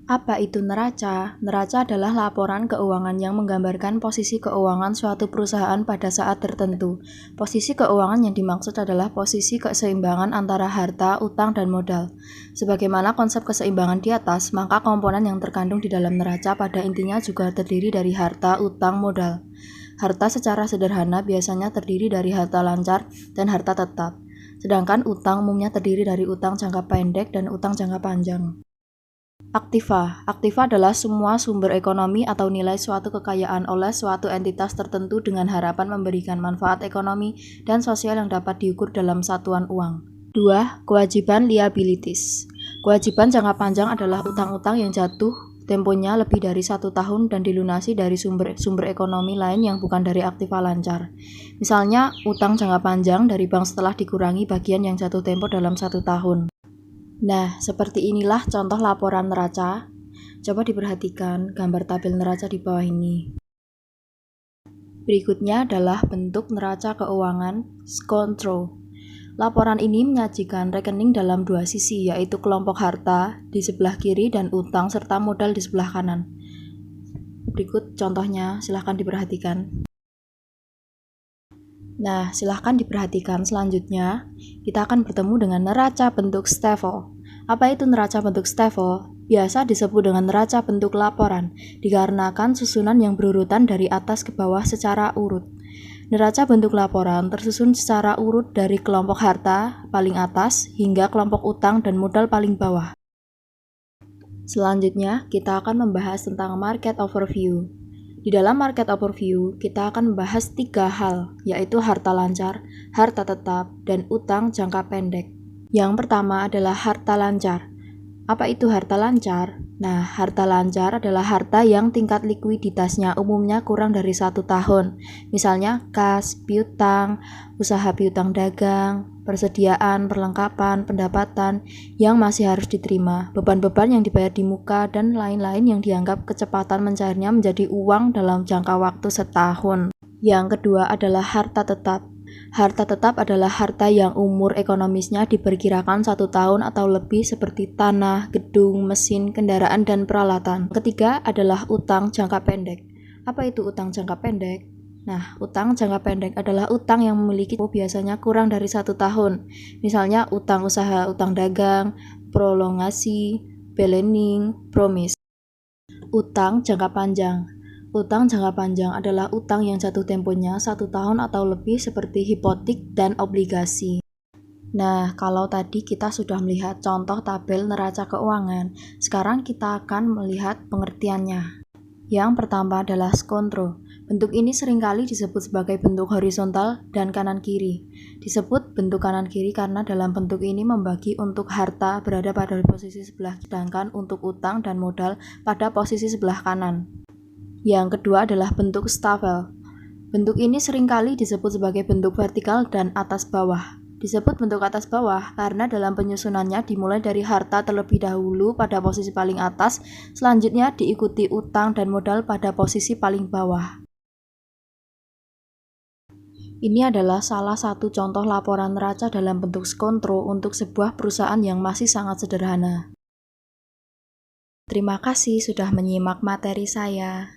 Apa itu neraca? Neraca adalah laporan keuangan yang menggambarkan posisi keuangan suatu perusahaan pada saat tertentu. Posisi keuangan yang dimaksud adalah posisi keseimbangan antara harta, utang, dan modal. Sebagaimana konsep keseimbangan di atas, maka komponen yang terkandung di dalam neraca pada intinya juga terdiri dari harta, utang, modal. Harta secara sederhana biasanya terdiri dari harta lancar dan harta tetap. Sedangkan utang umumnya terdiri dari utang jangka pendek dan utang jangka panjang. Aktiva. Aktiva adalah semua sumber ekonomi atau nilai suatu kekayaan oleh suatu entitas tertentu dengan harapan memberikan manfaat ekonomi dan sosial yang dapat diukur dalam satuan uang. 2. Kewajiban liabilities. Kewajiban jangka panjang adalah utang-utang yang jatuh temponya lebih dari 1 tahun dan dilunasi dari sumber ekonomi lain yang bukan dari aktiva lancar. Misalnya, utang jangka panjang dari bank setelah dikurangi bagian yang jatuh tempo dalam 1 tahun. Nah, seperti inilah contoh laporan neraca. Coba diperhatikan gambar tabel neraca di bawah ini. Berikutnya adalah bentuk neraca keuangan Scontro. Laporan ini menyajikan rekening dalam dua sisi, yaitu kelompok harta di sebelah kiri dan utang serta modal di sebelah kanan. Berikut contohnya, silahkan diperhatikan. Nah, silahkan diperhatikan selanjutnya, kita akan bertemu dengan neraca bentuk STEVO. Apa itu neraca bentuk STEVO? Biasa disebut dengan neraca bentuk laporan, dikarenakan susunan yang berurutan dari atas ke bawah secara urut. Neraca bentuk laporan tersusun secara urut dari kelompok harta paling atas hingga kelompok utang dan modal paling bawah. Selanjutnya, kita akan membahas tentang market overview. Di dalam market overview, kita akan membahas 3 hal, yaitu harta lancar, harta tetap, dan utang jangka pendek. Yang pertama adalah harta lancar. Apa itu harta lancar? Nah, harta lancar adalah harta yang tingkat likuiditasnya umumnya kurang dari 1 tahun. Misalnya kas, piutang, usaha piutang dagang, persediaan, perlengkapan, pendapatan yang masih harus diterima, beban-beban yang dibayar di muka, dan lain-lain yang dianggap kecepatan mencairnya menjadi uang dalam jangka waktu setahun. Yang kedua adalah harta tetap. Harta tetap adalah harta yang umur ekonomisnya diperkirakan 1 tahun atau lebih seperti tanah, gedung, mesin, kendaraan, dan peralatan. Ketiga adalah utang jangka pendek. Apa itu utang jangka pendek? Nah, utang jangka pendek adalah utang yang memiliki biasanya kurang dari 1 tahun. Misalnya utang usaha, utang dagang, prolongasi, balening, promis. Utang jangka panjang. Utang jangka panjang adalah utang yang jatuh temponya 1 tahun atau lebih seperti hipotek dan obligasi. Nah, kalau tadi kita sudah melihat contoh tabel neraca keuangan, sekarang kita akan melihat pengertiannya. Yang pertama adalah Scontro. Bentuk ini seringkali disebut sebagai bentuk horizontal dan kanan-kiri. Disebut bentuk kanan-kiri karena dalam bentuk ini membagi untuk harta berada pada posisi sebelah kiri, sedangkan untuk utang dan modal pada posisi sebelah kanan. Yang kedua adalah bentuk Staffel. Bentuk ini seringkali disebut sebagai bentuk vertikal dan atas bawah. Disebut bentuk atas bawah karena dalam penyusunannya dimulai dari harta terlebih dahulu pada posisi paling atas, selanjutnya diikuti utang dan modal pada posisi paling bawah. Ini adalah salah satu contoh laporan neraca dalam bentuk Scontro untuk sebuah perusahaan yang masih sangat sederhana. Terima kasih sudah menyimak materi saya.